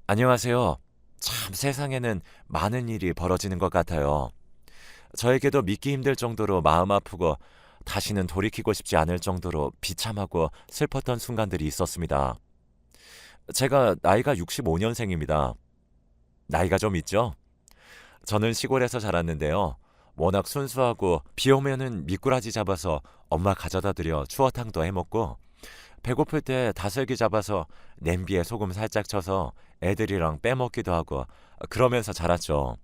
안녕하세요. 참 세상에는 많은 일이 벌어지는 것 같아요. 저에게도 믿기 힘들 정도로 마음 아프고 다시는 돌이키고 싶지 않을 정도로 비참하고 슬펐던 순간들이 있었습니다. 제가 나이가 65년생입니다. 나이가 좀 있죠? 저는 시골에서 자랐는데요. 워낙 순수하고 비 오면은 미꾸라지 잡아서 엄마 가져다 드려 추어탕도 해 먹고 배고플 때 다슬기 잡아서 냄비에 소금 살짝 쳐서 애들이랑 빼먹기도 하고 그러면서 자랐죠.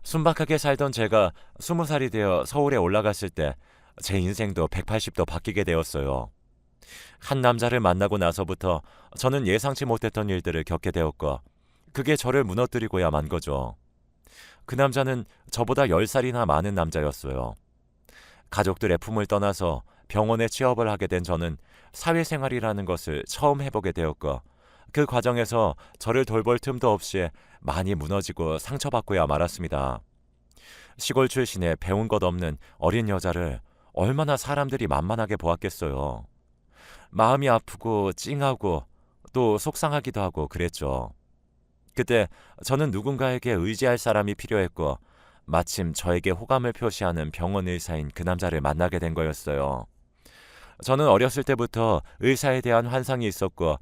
순박하게 살던 제가 20살이 되어 서울에 올라갔을 때 제 인생도 180도 바뀌게 되었어요. 한 남자를 만나고 나서부터 저는 예상치 못했던 일들을 겪게 되었고 그게 저를 무너뜨리고야 만 거죠. 그 남자는 저보다 10살이나 많은 남자였어요. 가족들의 품을 떠나서 병원에 취업을 하게 된 저는 사회생활이라는 것을 처음 해보게 되었고 그 과정에서 저를 돌볼 틈도 없이 많이 무너지고 상처받고야 말았습니다. 시골 출신의 배운 것 없는 어린 여자를 얼마나 사람들이 만만하게 보았겠어요. 마음이 아프고 찡하고 또 속상하기도 하고 그랬죠. 그때 저는 누군가에게 의지할 사람이 필요했고 마침 저에게 호감을 표시하는 병원 의사인 그 남자를 만나게 된 거였어요. 저는 어렸을 때부터 의사에 대한 환상이 있었고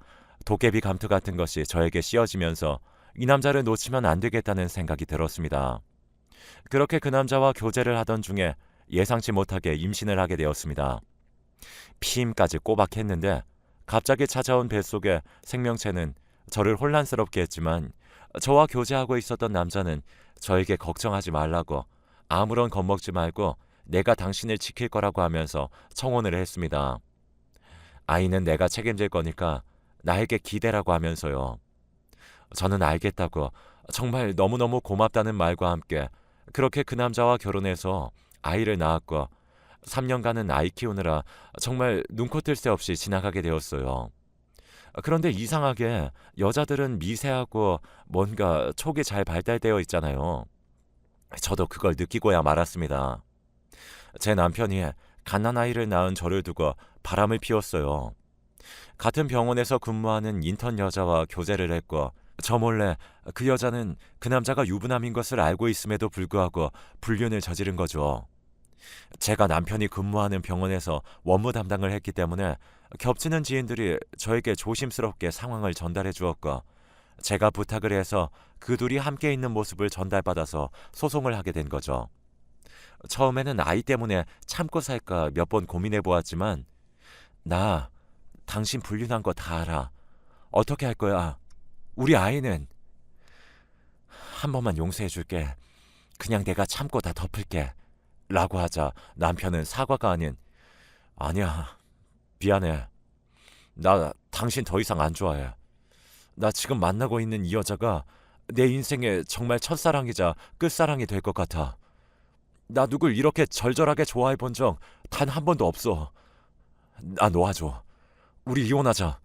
도깨비 감투 같은 것이 저에게 씌워지면서 이 남자를 놓치면 안 되겠다는 생각이 들었습니다. 그렇게 그 남자와 교제를 하던 중에 예상치 못하게 임신을 하게 되었습니다. 피임까지 꼬박 했는데 갑자기 찾아온 뱃속의 생명체는 저를 혼란스럽게 했지만 저와 교제하고 있었던 남자는 저에게 걱정하지 말라고 아무런 겁먹지 말고 내가 당신을 지킬 거라고 하면서 청혼을 했습니다. 아이는 내가 책임질 거니까 나에게 기대라고 하면서요. 저는 알겠다고 정말 너무너무 고맙다는 말과 함께 그렇게 그 남자와 결혼해서 아이를 낳았고 3년간은 아이 키우느라 정말 눈코 뜰 새 없이 지나가게 되었어요. 그런데 이상하게 여자들은 미세하고 뭔가 촉이 잘 발달되어 있잖아요. 저도 그걸 느끼고야 말았습니다. 제 남편이 갓난아이를 낳은 저를 두고 바람을 피웠어요. 같은 병원에서 근무하는 인턴 여자와 교제를 했고 저 몰래 그 여자는 그 남자가 유부남인 것을 알고 있음에도 불구하고 불륜을 저지른 거죠. 제가 남편이 근무하는 병원에서 원무 담당을 했기 때문에 겹치는 지인들이 저에게 조심스럽게 상황을 전달해 주었고 제가 부탁을 해서 그 둘이 함께 있는 모습을 전달받아서 소송을 하게 된 거죠. 처음에는 아이 때문에 참고 살까 몇 번 고민해 보았지만 나 당신 불륜한 거 다 알아. 어떻게 할 거야? 우리 아이는 한 번만 용서해 줄게. 그냥 내가 참고 다 덮을게. 라고 하자 남편은 사과가 아닌 아니야. 미안해. 나 당신 더 이상 안 좋아해. 나 지금 만나고 있는 이 여자가 내 인생의 정말 첫사랑이자 끝사랑이 될 것 같아. 나 누굴 이렇게 절절하게 좋아해 본 적 단 한 번도 없어. 나 놓아줘. 우리 이혼하자.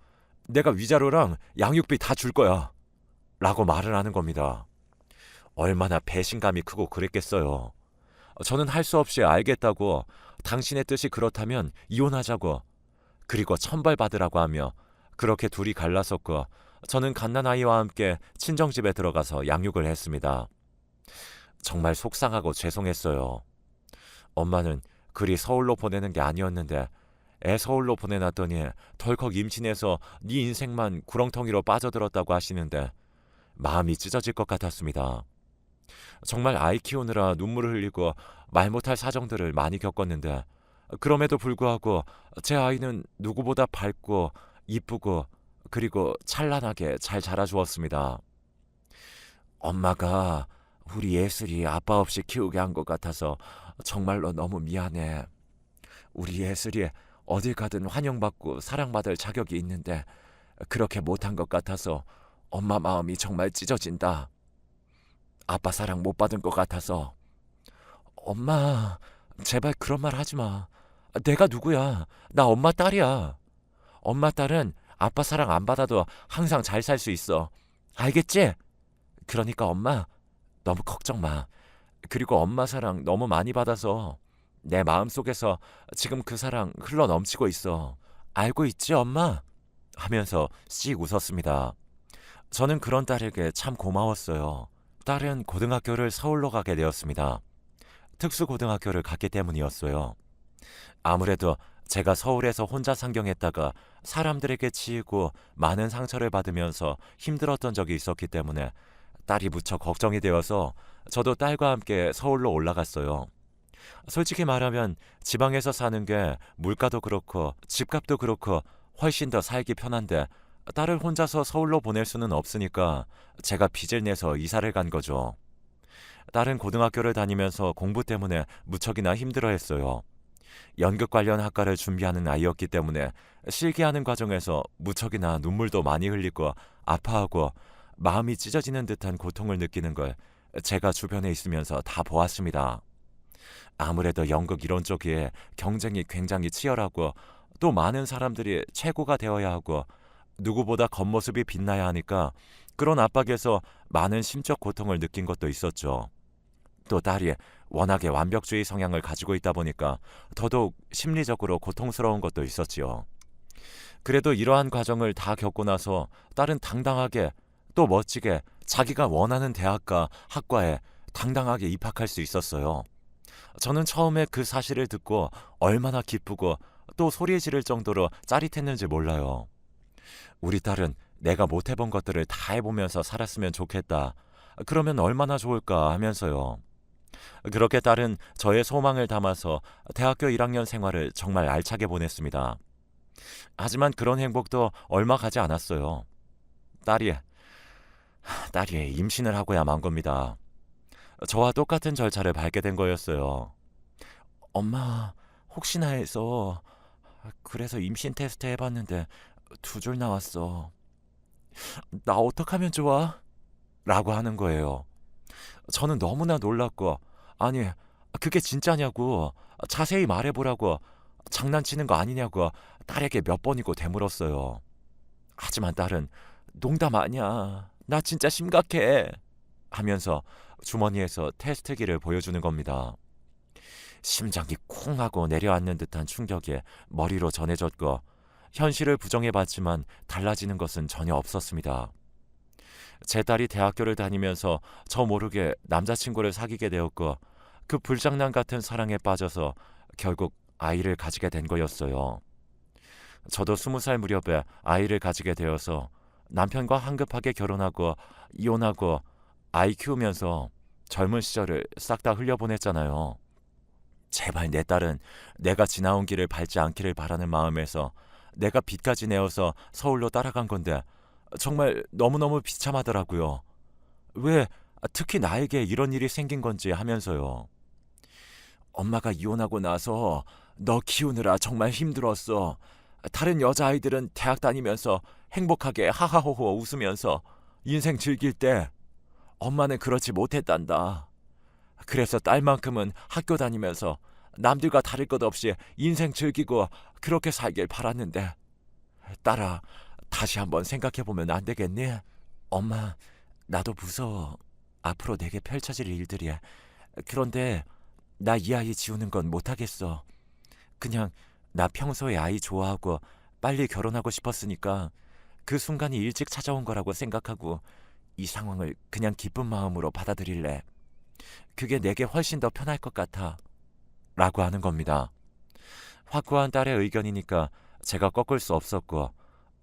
내가 위자료랑 양육비 다 줄 거야. 라고 말을 하는 겁니다. 얼마나 배신감이 크고 그랬겠어요. 저는 할 수 없이 알겠다고 당신의 뜻이 그렇다면 이혼하자고 그리고 천벌받으라고 하며 그렇게 둘이 갈라섰고 저는 갓난아이와 함께 친정집에 들어가서 양육을 했습니다. 정말 속상하고 죄송했어요. 엄마는 그리 서울로 보내는 게 아니었는데 애 서울로 보내놨더니 덜컥 임신해서 네 인생만 구렁텅이로 빠져들었다고 하시는데 마음이 찢어질 것 같았습니다. 정말 아이 키우느라 눈물을 흘리고 말 못할 사정들을 많이 겪었는데 그럼에도 불구하고 제 아이는 누구보다 밝고 이쁘고 그리고 찬란하게 잘 자라주었습니다. 엄마가 우리 예슬이 아빠 없이 키우게 한 것 같아서 정말로 너무 미안해. 우리 예슬이 어딜 가든 환영받고 사랑받을 자격이 있는데 그렇게 못한 것 같아서 엄마 마음이 정말 찢어진다. 아빠 사랑 못 받은 것 같아서. 엄마, 제발 그런 말 하지 마. 내가 누구야? 나 엄마 딸이야. 엄마 딸은 아빠 사랑 안 받아도 항상 잘 살 수 있어. 알겠지? 그러니까 엄마, 너무 걱정 마. 그리고 엄마 사랑 너무 많이 받아서 내 마음속에서 지금 그 사랑 흘러 넘치고 있어. 알고 있지, 엄마? 하면서 씩 웃었습니다. 저는 그런 딸에게 참 고마웠어요. 딸은 고등학교를 서울로 가게 되었습니다. 특수고등학교를 갔기 때문이었어요. 아무래도 제가 서울에서 혼자 상경했다가 사람들에게 치이고 많은 상처를 받으면서 힘들었던 적이 있었기 때문에 딸이 무척 걱정이 되어서 저도 딸과 함께 서울로 올라갔어요. 솔직히 말하면 지방에서 사는 게 물가도 그렇고 집값도 그렇고 훨씬 더 살기 편한데 딸을 혼자서 서울로 보낼 수는 없으니까 제가 빚을 내서 이사를 간 거죠. 딸은 고등학교를 다니면서 공부 때문에 무척이나 힘들어했어요. 연극 관련 학과를 준비하는 아이였기 때문에 실기하는 과정에서 무척이나 눈물도 많이 흘리고 아파하고 마음이 찢어지는 듯한 고통을 느끼는 걸 제가 주변에 있으면서 다 보았습니다. 아무래도 연극 이론 쪽에 경쟁이 굉장히 치열하고 또 많은 사람들이 최고가 되어야 하고 누구보다 겉모습이 빛나야 하니까 그런 압박에서 많은 심적 고통을 느낀 것도 있었죠. 또 딸이 워낙에 완벽주의 성향을 가지고 있다 보니까 더더욱 심리적으로 고통스러운 것도 있었지요. 그래도 이러한 과정을 다 겪고 나서 딸은 당당하게 또 멋지게 자기가 원하는 대학과 학과에 당당하게 입학할 수 있었어요. 저는 처음에 그 사실을 듣고 얼마나 기쁘고 또 소리 지를 정도로 짜릿했는지 몰라요. 우리 딸은 내가 못 해본 것들을 다 해보면서 살았으면 좋겠다. 그러면 얼마나 좋을까 하면서요. 그렇게 딸은 저의 소망을 담아서 대학교 1학년 생활을 정말 알차게 보냈습니다. 하지만 그런 행복도 얼마 가지 않았어요. 딸이, 딸이 임신을 하고야 만 겁니다. 저와 똑같은 절차를 밟게 된 거였어요. 엄마, 혹시나 해서 그래서 임신 테스트 해봤는데 2줄 나왔어. 나 어떡하면 좋아? 라고 하는 거예요. 저는 너무나 놀랐고, 아니, 그게 진짜냐고, 자세히 말해보라고, 장난치는 거 아니냐고 딸에게 몇 번이고 되물었어요. 하지만 딸은 농담 아니야. 나 진짜 심각해. 하면서 주머니에서 테스트기를 보여주는 겁니다. 심장이 쿵 하고 내려앉는 듯한 충격에 머리로 전해졌고 현실을 부정해봤지만 달라지는 것은 전혀 없었습니다. 제 딸이 대학교를 다니면서 저 모르게 남자친구를 사귀게 되었고 그 불장난 같은 사랑에 빠져서 결국 아이를 가지게 된 거였어요. 저도 20살 무렵에 아이를 가지게 되어서 남편과 한급하게 결혼하고 이혼하고 아이 키우면서 젊은 시절을 싹 다 흘려보냈잖아요. 제발 내 딸은 내가 지나온 길을 밟지 않기를 바라는 마음에서 내가 빚까지 내어서 서울로 따라간 건데 정말 너무너무 비참하더라고요. 왜 특히 나에게 이런 일이 생긴 건지 하면서요. 엄마가 이혼하고 나서 너 키우느라 정말 힘들었어. 다른 여자아이들은 대학 다니면서 행복하게 하하호호 웃으면서 인생 즐길 때 엄마는 그렇지 못했단다. 그래서 딸만큼은 학교 다니면서 남들과 다를 것 없이 인생 즐기고 그렇게 살길 바랐는데 딸아, 다시 한번 생각해보면 안 되겠니? 엄마, 나도 무서워. 앞으로 내게 펼쳐질 일들이. 그런데 나 이 아이 지우는 건 못하겠어. 그냥 나 평소에 아이 좋아하고 빨리 결혼하고 싶었으니까 그 순간이 일찍 찾아온 거라고 생각하고 이 상황을 그냥 기쁜 마음으로 받아들일래. 그게 내게 훨씬 더 편할 것 같아. 라고 하는 겁니다. 확고한 딸의 의견이니까 제가 꺾을 수 없었고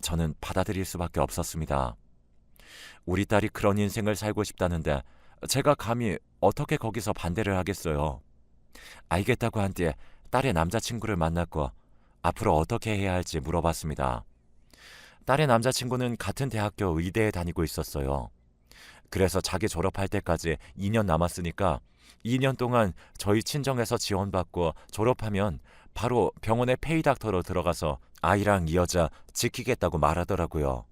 저는 받아들일 수밖에 없었습니다. 우리 딸이 그런 인생을 살고 싶다는데 제가 감히 어떻게 거기서 반대를 하겠어요. 알겠다고 한 뒤에 딸의 남자친구를 만났고 앞으로 어떻게 해야 할지 물어봤습니다. 딸의 남자친구는 같은 대학교 의대에 다니고 있었어요. 그래서 자기 졸업할 때까지 2년 남았으니까 2년 동안 저희 친정에서 지원받고 졸업하면 바로 병원에 페이닥터로 들어가서 아이랑 이 여자 지키겠다고 말하더라고요.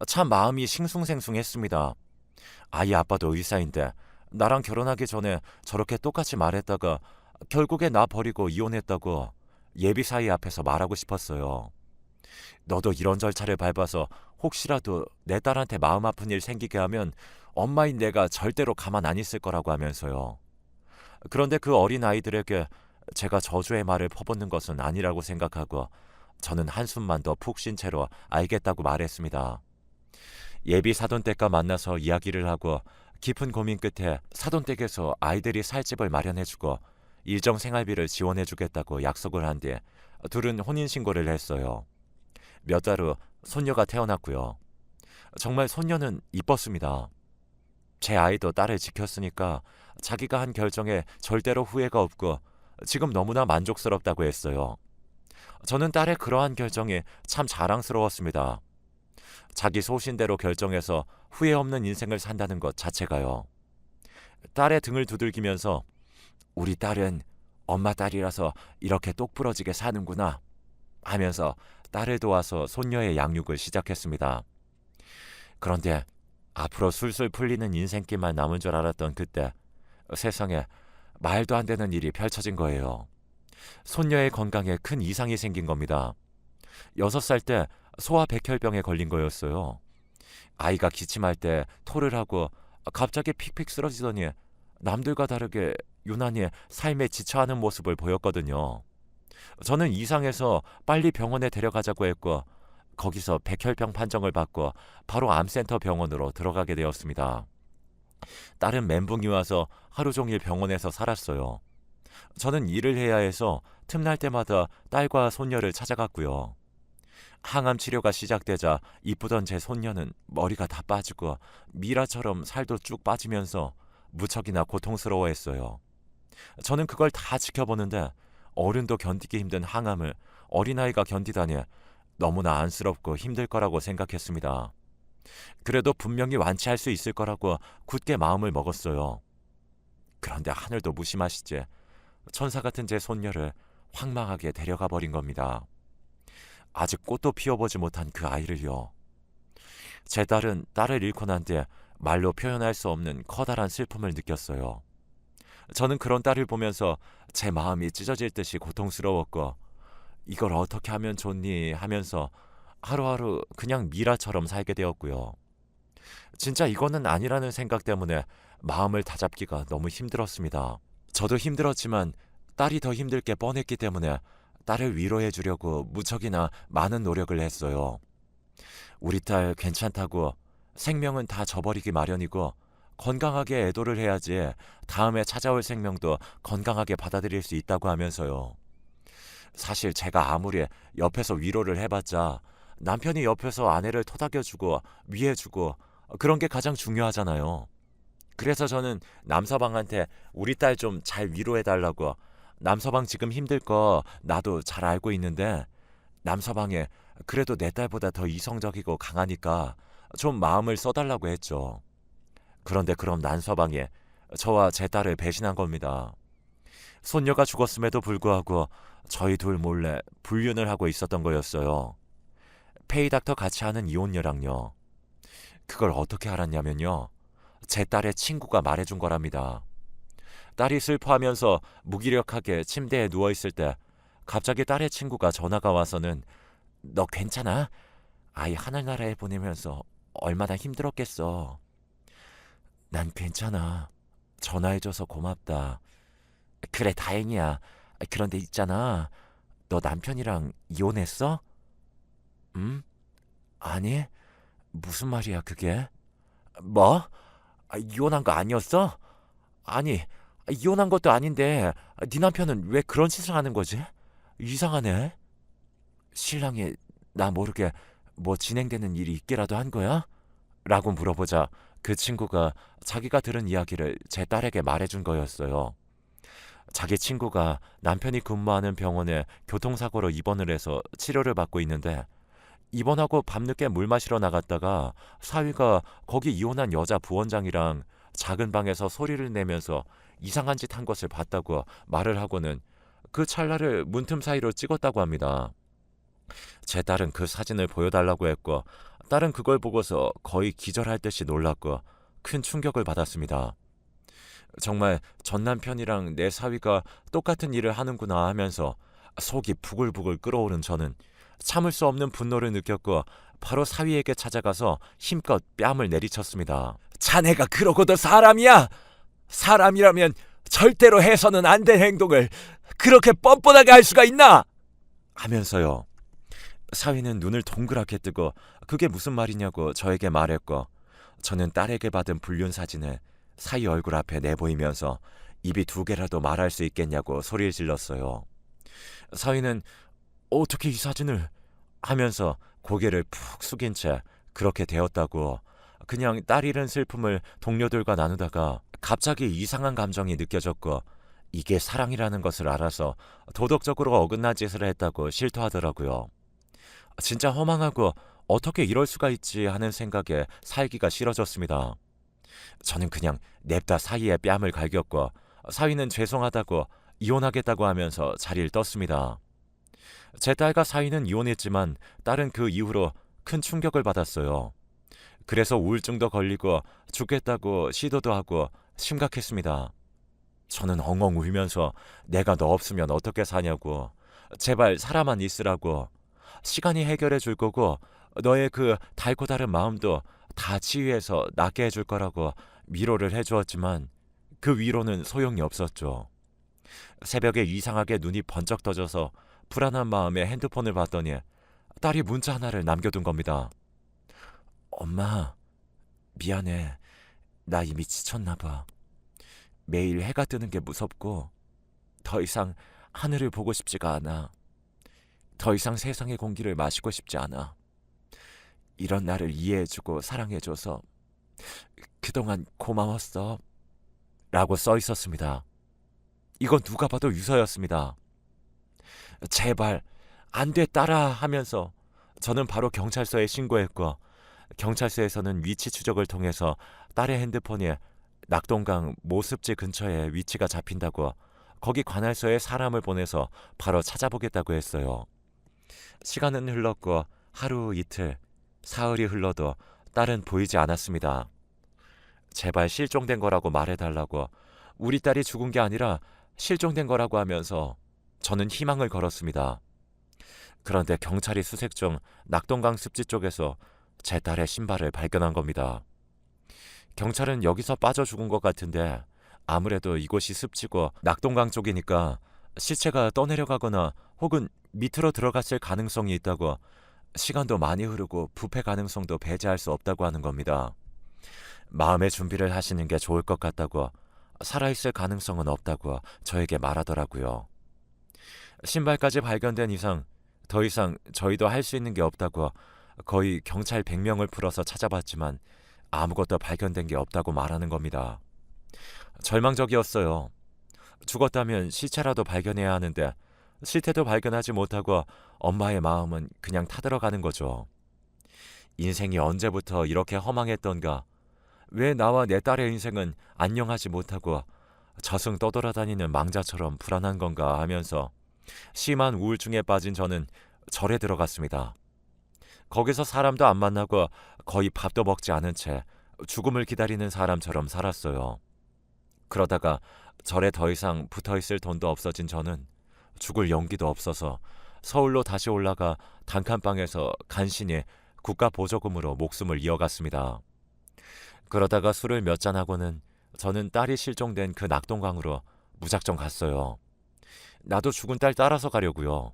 참 마음이 싱숭생숭했습니다. 아이 아빠도 의사인데 나랑 결혼하기 전에 저렇게 똑같이 말했다가 결국에 나 버리고 이혼했다고 예비사위 앞에서 말하고 싶었어요. 너도 이런 절차를 밟아서 혹시라도 내 딸한테 마음 아픈 일 생기게 하면 엄마인 내가 절대로 가만 안 있을 거라고 하면서요. 그런데 그 어린 아이들에게 제가 저주의 말을 퍼붓는 것은 아니라고 생각하고 저는 한숨만 더 푹 쉰 채로 알겠다고 말했습니다. 예비 사돈댁과 만나서 이야기를 하고 깊은 고민 끝에 사돈댁에서 아이들이 살 집을 마련해주고 일정 생활비를 지원해주겠다고 약속을 한 뒤 둘은 혼인신고를 했어요. 몇 달 후 손녀가 태어났고요. 정말 손녀는 이뻤습니다. 제 아이도 딸을 지켰으니까 자기가 한 결정에 절대로 후회가 없고 지금 너무나 만족스럽다고 했어요. 저는 딸의 그러한 결정이 참 자랑스러웠습니다. 자기 소신대로 결정해서 후회 없는 인생을 산다는 것 자체가요. 딸의 등을 두들기면서 우리 딸은 엄마 딸이라서 이렇게 똑부러지게 사는구나 하면서 딸을 도와서 손녀의 양육을 시작했습니다. 그런데 앞으로 술술 풀리는 인생길만 남은 줄 알았던 그때 세상에 말도 안 되는 일이 펼쳐진 거예요. 손녀의 건강에 큰 이상이 생긴 겁니다. 6살 때 소아백혈병에 걸린 거였어요. 아이가 기침할 때 토를 하고 갑자기 픽픽 쓰러지더니 남들과 다르게 유난히 삶에 지쳐하는 모습을 보였거든요. 저는 이상해서 빨리 병원에 데려가자고 했고 거기서 백혈병 판정을 받고 바로 암센터 병원으로 들어가게 되었습니다. 딸은 멘붕이 와서 하루 종일 병원에서 살았어요. 저는 일을 해야 해서 틈날 때마다 딸과 손녀를 찾아갔고요. 항암 치료가 시작되자 이쁘던 제 손녀는 머리가 다 빠지고 미라처럼 살도 쭉 빠지면서 무척이나 고통스러워했어요. 저는 그걸 다 지켜보는데 어른도 견디기 힘든 항암을 어린아이가 견디다니 너무나 안쓰럽고 힘들 거라고 생각했습니다. 그래도 분명히 완치할 수 있을 거라고 굳게 마음을 먹었어요. 그런데 하늘도 무심하시지 천사 같은 제 손녀를 황망하게 데려가 버린 겁니다. 아직 꽃도 피워보지 못한 그 아이를요. 제 딸은 딸을 잃고 난 뒤에 말로 표현할 수 없는 커다란 슬픔을 느꼈어요. 저는 그런 딸을 보면서 제 마음이 찢어질 듯이 고통스러웠고 이걸 어떻게 하면 좋니 하면서 하루하루 그냥 미라처럼 살게 되었고요. 진짜 이거는 아니라는 생각 때문에 마음을 다잡기가 너무 힘들었습니다. 저도 힘들었지만 딸이 더 힘들 게 뻔했기 때문에 딸을 위로해 주려고 무척이나 많은 노력을 했어요. 우리 딸 괜찮다고 생명은 다 져버리기 마련이고 건강하게 애도를 해야지 다음에 찾아올 생명도 건강하게 받아들일 수 있다고 하면서요. 사실 제가 아무리 옆에서 위로를 해봤자 남편이 옆에서 아내를 토닥여주고 위해주고 그런 게 가장 중요하잖아요. 그래서 저는 남서방한테 우리 딸 좀 잘 위로해달라고 남서방 지금 힘들 거 나도 잘 알고 있는데 남서방에 그래도 내 딸보다 더 이성적이고 강하니까 좀 마음을 써달라고 했죠. 그런데 그럼 남서방에 저와 제 딸을 배신한 겁니다. 손녀가 죽었음에도 불구하고 저희 둘 몰래 불륜을 하고 있었던 거였어요. 페이닥터 같이 하는 이혼녀랑요. 그걸 어떻게 알았냐면요. 제 딸의 친구가 말해준 거랍니다. 딸이 슬퍼하면서 무기력하게 침대에 누워있을 때 갑자기 딸의 친구가 전화가 와서는 너 괜찮아? 아이 하늘나라에 보내면서 얼마나 힘들었겠어. 난 괜찮아. 전화해줘서 고맙다. 그래 다행이야. 그런데 있잖아. 너 남편이랑 이혼했어? 아니 무슨 말이야 그게? 뭐? 이혼한 거 아니었어? 아니 이혼한 것도 아닌데 네 남편은 왜 그런 짓을 하는 거지? 이상하네. 신랑이 나 모르게 뭐 진행되는 일이 있기라도 한 거야? 라고 물어보자 그 친구가 자기가 들은 이야기를 제 딸에게 말해준 거였어요. 자기 친구가 남편이 근무하는 병원에 교통사고로 입원을 해서 치료를 받고 있는데 입원하고 밤늦게 물 마시러 나갔다가 사위가 거기 이혼한 여자 부원장이랑 작은 방에서 소리를 내면서 이상한 짓 한 것을 봤다고 말을 하고는 그 찰나를 문틈 사이로 찍었다고 합니다. 제 딸은 그 사진을 보여달라고 했고 딸은 그걸 보고서 거의 기절할 듯이 놀랐고 큰 충격을 받았습니다. 정말 전 남편이랑 내 사위가 똑같은 일을 하는구나 하면서 속이 부글부글 끓어오른 저는 참을 수 없는 분노를 느꼈고 바로 사위에게 찾아가서 힘껏 뺨을 내리쳤습니다. 자네가 그러고도 사람이야? 사람이라면 절대로 해서는 안 될 행동을 그렇게 뻔뻔하게 할 수가 있나? 하면서요. 사위는 눈을 동그랗게 뜨고 그게 무슨 말이냐고 저에게 말했고, 저는 딸에게 받은 불륜 사진을 사위 얼굴 앞에 내보이면서 입이 두 개라도 말할 수 있겠냐고 소리를 질렀어요. 사위는 어떻게 이 사진을 하면서 고개를 푹 숙인 채 그렇게 되었다고, 그냥 딸 잃은 슬픔을 동료들과 나누다가 갑자기 이상한 감정이 느껴졌고, 이게 사랑이라는 것을 알아서 도덕적으로 어긋난 짓을 했다고 실토하더라고요. 진짜 허망하고 어떻게 이럴 수가 있지 하는 생각에 살기가 싫어졌습니다. 저는 그냥 냅다 사위의 뺨을 갈겼고, 사위는 죄송하다고 이혼하겠다고 하면서 자리를 떴습니다. 제 딸과 사위는 이혼했지만 딸은 그 이후로 큰 충격을 받았어요. 그래서 우울증도 걸리고 죽겠다고 시도도 하고 심각했습니다. 저는 엉엉 울면서 내가 너 없으면 어떻게 사냐고, 제발 살아만 있으라고, 시간이 해결해 줄 거고 너의 그 달고 다른 마음도 다 치유해서 낫게 해줄 거라고 위로를 해주었지만, 그 위로는 소용이 없었죠. 새벽에 이상하게 눈이 번쩍 떠져서 불안한 마음에 핸드폰을 봤더니 딸이 문자 하나를 남겨둔 겁니다. 엄마, 미안해. 나 이미 지쳤나 봐. 매일 해가 뜨는 게 무섭고 더 이상 하늘을 보고 싶지가 않아. 더 이상 세상의 공기를 마시고 싶지 않아. 이런 나를 이해해주고 사랑해줘서 그동안 고마웠어. 라고 써 있었습니다. 이건 누가 봐도 유서였습니다. 제발 안 돼 딸아 하면서 저는 바로 경찰서에 신고했고, 경찰서에서는 위치 추적을 통해서 딸의 핸드폰에 낙동강 모습지 근처에 위치가 잡힌다고 거기 관할서에 사람을 보내서 바로 찾아보겠다고 했어요. 시간은 흘렀고 하루 이틀 사흘이 흘러도 딸은 보이지 않았습니다. 제발 실종된 거라고 말해달라고, 우리 딸이 죽은 게 아니라 실종된 거라고 하면서 저는 희망을 걸었습니다. 그런데 경찰이 수색 중 낙동강 습지 쪽에서 제 딸의 신발을 발견한 겁니다. 경찰은 여기서 빠져 죽은 것 같은데 아무래도 이곳이 습지고 낙동강 쪽이니까 시체가 떠내려가거나 혹은 밑으로 들어갔을 가능성이 있다고, 시간도 많이 흐르고 부패 가능성도 배제할 수 없다고 하는 겁니다. 마음의 준비를 하시는 게 좋을 것 같다고, 살아있을 가능성은 없다고 저에게 말하더라고요. 신발까지 발견된 이상 더 이상 저희도 할 수 있는 게 없다고 거의 경찰 100명을 풀어서 찾아봤지만 아무것도 발견된 게 없다고 말하는 겁니다. 절망적이었어요. 죽었다면 시체라도 발견해야 하는데 실태도 발견하지 못하고 엄마의 마음은 그냥 타들어가는 거죠. 인생이 언제부터 이렇게 허망했던가, 왜 나와 내 딸의 인생은 안녕하지 못하고 저승 떠돌아다니는 망자처럼 불안한 건가 하면서 심한 우울증에 빠진 저는 절에 들어갔습니다. 거기서 사람도 안 만나고 거의 밥도 먹지 않은 채 죽음을 기다리는 사람처럼 살았어요. 그러다가 절에 더 이상 붙어있을 돈도 없어진 저는 죽을 용기도 없어서 서울로 다시 올라가 단칸방에서 간신히 국가 보조금으로 목숨을 이어갔습니다. 그러다가 술을 몇 잔하고는 저는 딸이 실종된 그 낙동강으로 무작정 갔어요. 나도 죽은 딸 따라서 가려고요.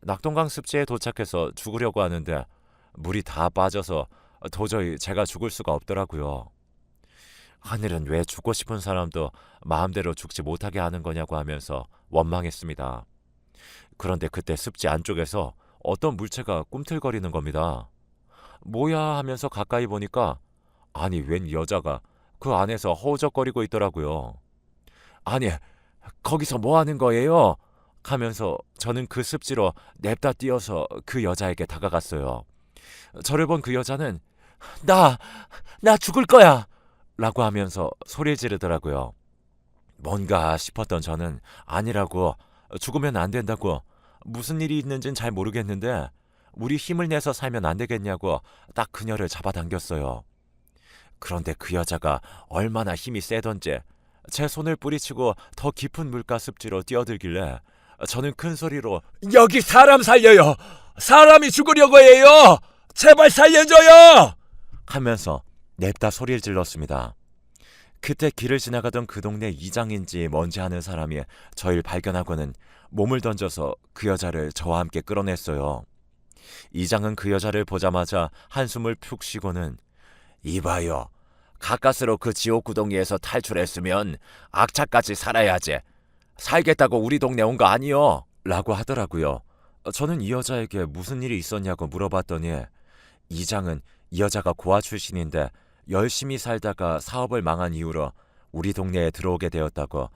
낙동강 습지에 도착해서 죽으려고 하는데 물이 다 빠져서 도저히 제가 죽을 수가 없더라고요. 하늘은 왜 죽고 싶은 사람도 마음대로 죽지 못하게 하는 거냐고 하면서 원망했습니다. 그런데 그때 습지 안쪽에서 어떤 물체가 꿈틀거리는 겁니다. 뭐야 하면서 가까이 보니까 아니 웬 여자가 그 안에서 허우적거리고 있더라고요. 아니 거기서 뭐 하는 거예요? 하면서 저는 그 습지로 냅다 뛰어서 그 여자에게 다가갔어요. 저를 본 그 여자는 나 죽을 거야! 라고 하면서 소리 지르더라고요. 뭔가 싶었던 저는 아니라고, 죽으면 안 된다고, 무슨 일이 있는지는 잘 모르겠는데 우리 힘을 내서 살면 안 되겠냐고 딱 그녀를 잡아당겼어요. 그런데 그 여자가 얼마나 힘이 세던지 제 손을 뿌리치고 더 깊은 물가 습지로 뛰어들길래 저는 큰 소리로 여기 사람 살려요. 사람이 죽으려고 해요. 제발 살려줘요. 하면서 냅다 소리를 질렀습니다. 그때 길을 지나가던 그 동네 이장인지 뭔지 하는 사람이 저를 발견하고는 몸을 던져서 그 여자를 저와 함께 끌어냈어요. 이장은 그 여자를 보자마자 한숨을 푹 쉬고는 이봐요. 가까스로 그 지옥구덩이에서 탈출했으면 악착같이 살아야지. 살겠다고 우리 동네 온 거 아니요? 라고 하더라고요. 저는 이 여자에게 무슨 일이 있었냐고 물어봤더니 이장은 이 여자가 고아 출신인데 열심히 살다가 사업을 망한 이후로 우리 동네에 들어오게 되었다고,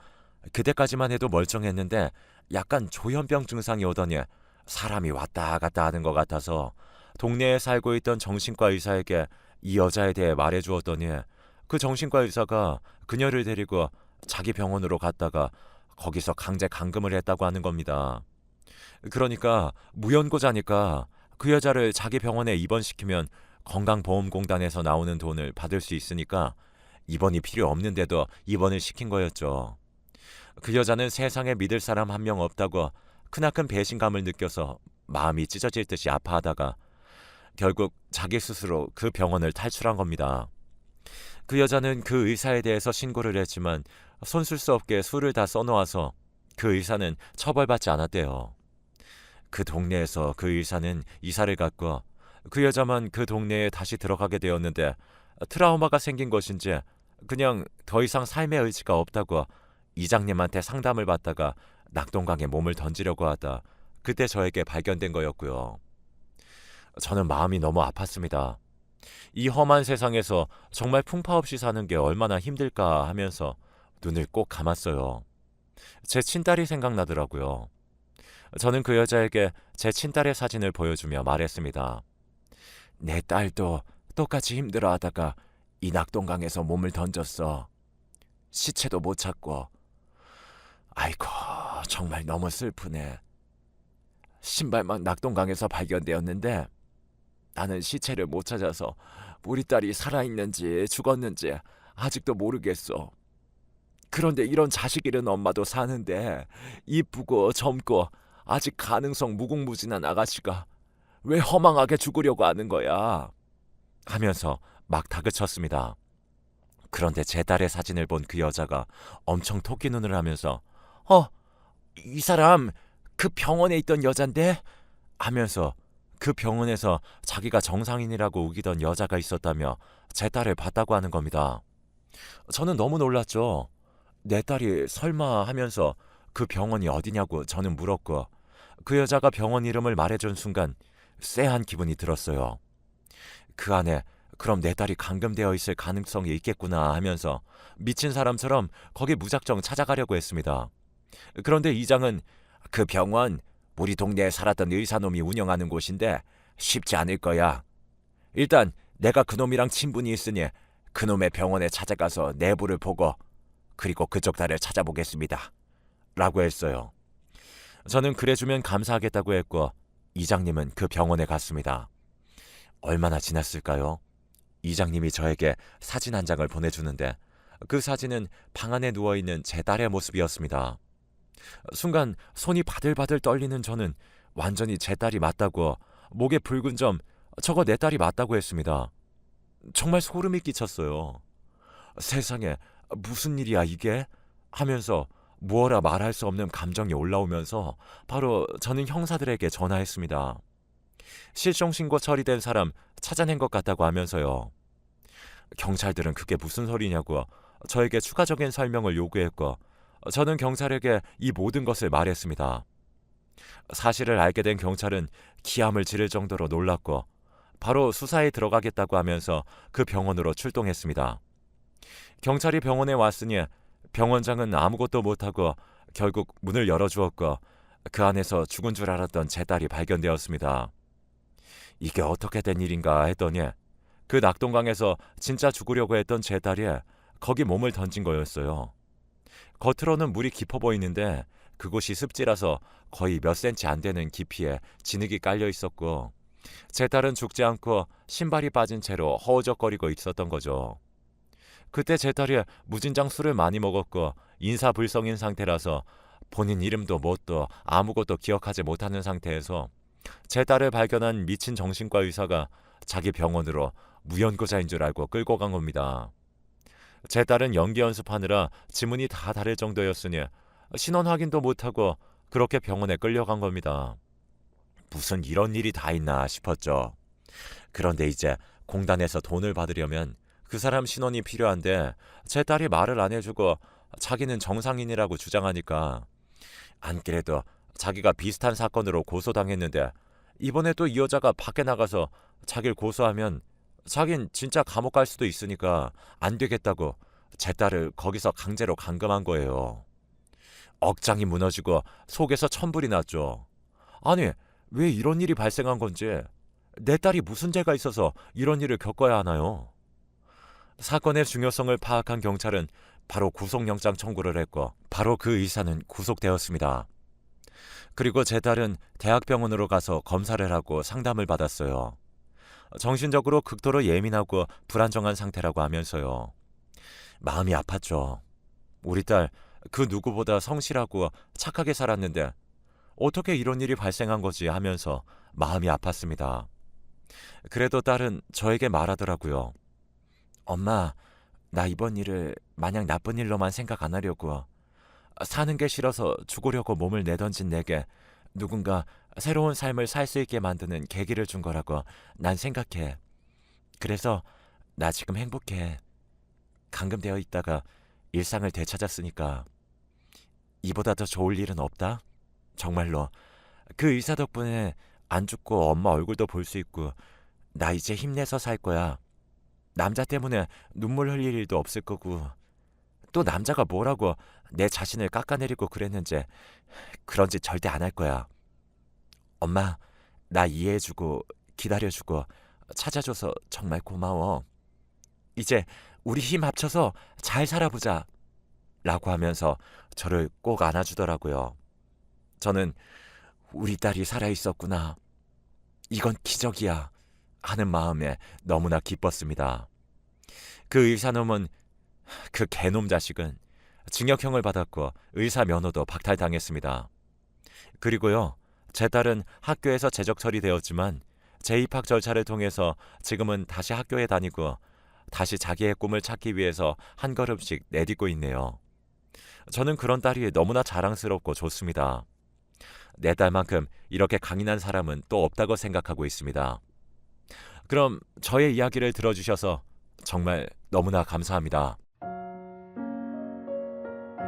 그때까지만 해도 멀쩡했는데 약간 조현병 증상이 오더니 사람이 왔다 갔다 하는 것 같아서 동네에 살고 있던 정신과 의사에게 이 여자에 대해 말해주었더니 그 정신과 의사가 그녀를 데리고 자기 병원으로 갔다가 거기서 강제 감금을 했다고 하는 겁니다. 그러니까 무연고자니까 그 여자를 자기 병원에 입원시키면 건강보험공단에서 나오는 돈을 받을 수 있으니까 입원이 필요 없는데도 입원을 시킨 거였죠. 그 여자는 세상에 믿을 사람 한 명 없다고 크나큰 배신감을 느껴서 마음이 찢어질 듯이 아파하다가 결국 자기 스스로 그 병원을 탈출한 겁니다. 그 여자는 그 의사에 대해서 신고를 했지만 손쓸 수 없게 술을 다 써놓아서 그 의사는 처벌받지 않았대요. 그 동네에서 그 의사는 이사를 갔고 그 여자만 그 동네에 다시 들어가게 되었는데 트라우마가 생긴 것인지 그냥 더 이상 삶의 의지가 없다고 이장님한테 상담을 받다가 낙동강에 몸을 던지려고 하다 그때 저에게 발견된 거였고요. 저는 마음이 너무 아팠습니다. 이 험한 세상에서 정말 풍파 없이 사는 게 얼마나 힘들까 하면서 눈을 꼭 감았어요. 제 친딸이 생각나더라고요. 저는 그 여자에게 제 친딸의 사진을 보여주며 말했습니다. 내 딸도 똑같이 힘들어하다가 이 낙동강에서 몸을 던졌어. 시체도 못 찾고. 아이고, 정말 너무 슬프네. 신발만 낙동강에서 발견되었는데 나는 시체를 못 찾아서 우리 딸이 살아있는지 죽었는지 아직도 모르겠어. 그런데 이런 자식 잃은 엄마도 사는데 이쁘고 젊고 아직 가능성 무궁무진한 아가씨가 왜 허망하게 죽으려고 하는 거야? 하면서 막 다그쳤습니다. 그런데 제 딸의 사진을 본 그 여자가 엄청 토끼 눈을 하면서 이 사람 그 병원에 있던 여잔데? 하면서 그 병원에서 자기가 정상인이라고 우기던 여자가 있었다며 제 딸을 봤다고 하는 겁니다. 저는 너무 놀랐죠. 내 딸이 설마 하면서 그 병원이 어디냐고 저는 물었고 그 여자가 병원 이름을 말해준 순간 쎄한 기분이 들었어요. 그 안에 그럼 내 딸이 감금되어 있을 가능성이 있겠구나 하면서 미친 사람처럼 거기 무작정 찾아가려고 했습니다. 그런데 이장은 그 병원 우리 동네에 살았던 의사놈이 운영하는 곳인데 쉽지 않을 거야. 일단 내가 그놈이랑 친분이 있으니 그놈의 병원에 찾아가서 내부를 보고 그리고 그쪽 딸을 찾아보겠습니다. 라고 했어요. 저는 그래주면 감사하겠다고 했고 이장님은 그 병원에 갔습니다. 얼마나 지났을까요? 이장님이 저에게 사진 한 장을 보내주는데 그 사진은 방 안에 누워있는 제 딸의 모습이었습니다. 순간 손이 바들바들 떨리는 저는 완전히 제 딸이 맞다고 목에 붉은 점 저거 내 딸이 맞다고 했습니다. 정말 소름이 끼쳤어요. 세상에 무슨 일이야 이게? 하면서 무어라 말할 수 없는 감정이 올라오면서 바로 저는 형사들에게 전화했습니다. 실종신고 처리된 사람 찾아낸 것 같다고 하면서요. 경찰들은 그게 무슨 소리냐고 저에게 추가적인 설명을 요구했고 저는 경찰에게 이 모든 것을 말했습니다. 사실을 알게 된 경찰은 기함을 지를 정도로 놀랐고 바로 수사에 들어가겠다고 하면서 그 병원으로 출동했습니다. 경찰이 병원에 왔으니 병원장은 아무것도 못하고 결국 문을 열어주었고 그 안에서 죽은 줄 알았던 제 딸이 발견되었습니다. 이게 어떻게 된 일인가 했더니 그 낙동강에서 진짜 죽으려고 했던 제 딸이 거기 몸을 던진 거였어요. 겉으로는 물이 깊어 보이는데 그곳이 습지라서 거의 몇 센치 안 되는 깊이에 진흙이 깔려 있었고 제 딸은 죽지 않고 신발이 빠진 채로 허우적거리고 있었던 거죠. 그때 제 딸이 무진장 술을 많이 먹었고 인사불성인 상태라서 본인 이름도 뭣도 아무것도 기억하지 못하는 상태에서 제 딸을 발견한 미친 정신과 의사가 자기 병원으로 무연고자인 줄 알고 끌고 간 겁니다. 제 딸은 연기 연습하느라 지문이 다 다를 정도였으니 신원 확인도 못하고 그렇게 병원에 끌려간 겁니다. 무슨 이런 일이 다 있나 싶었죠. 그런데 이제 공단에서 돈을 받으려면 그 사람 신원이 필요한데 제 딸이 말을 안 해주고 자기는 정상인이라고 주장하니까 안 그래도 자기가 비슷한 사건으로 고소당했는데 이번에 또 이 여자가 밖에 나가서 자기를 고소하면 자긴 진짜 감옥 갈 수도 있으니까 안 되겠다고 제 딸을 거기서 강제로 감금한 거예요. 억장이 무너지고 속에서 천불이 났죠. 아니, 왜 이런 일이 발생한 건지, 내 딸이 무슨 죄가 있어서 이런 일을 겪어야 하나요? 사건의 중요성을 파악한 경찰은 바로 구속영장 청구를 했고 바로 그 의사는 구속되었습니다. 그리고 제 딸은 대학병원으로 가서 검사를 하고 상담을 받았어요. 정신적으로 극도로 예민하고 불안정한 상태라고 하면서요. 마음이 아팠죠. 우리 딸 그 누구보다 성실하고 착하게 살았는데 어떻게 이런 일이 발생한 거지 하면서 마음이 아팠습니다. 그래도 딸은 저에게 말하더라고요. 엄마, 나 이번 일을 마냥 나쁜 일로만 생각 안 하려고. 사는 게 싫어서 죽으려고 몸을 내던진 내게 누군가 새로운 삶을 살 수 있게 만드는 계기를 준 거라고 난 생각해. 그래서 나 지금 행복해. 감금되어 있다가 일상을 되찾았으니까 이보다 더 좋을 일은 없다. 정말로 그 의사 덕분에 안 죽고 엄마 얼굴도 볼 수 있고 나 이제 힘내서 살 거야. 남자 때문에 눈물 흘릴 일도 없을 거고 또 남자가 뭐라고 내 자신을 깎아내리고 그랬는지 그런 짓 절대 안 할 거야. 엄마, 나 이해해주고 기다려주고 찾아줘서 정말 고마워. 이제 우리 힘 합쳐서 잘 살아보자. 라고 하면서 저를 꼭 안아주더라고요. 저는 우리 딸이 살아있었구나. 이건 기적이야. 하는 마음에 너무나 기뻤습니다. 그 의사놈은 그 개놈 자식은 징역형을 받았고 의사 면허도 박탈당했습니다. 그리고요, 제 딸은 학교에서 재적 처리되었지만 재입학 절차를 통해서 지금은 다시 학교에 다니고 다시 자기의 꿈을 찾기 위해서 한 걸음씩 내딛고 있네요. 저는 그런 딸이 너무나 자랑스럽고 좋습니다. 내 딸만큼 이렇게 강인한 사람은 또 없다고 생각하고 있습니다. 그럼 저의 이야기를 들어주셔서 정말 너무나 감사합니다.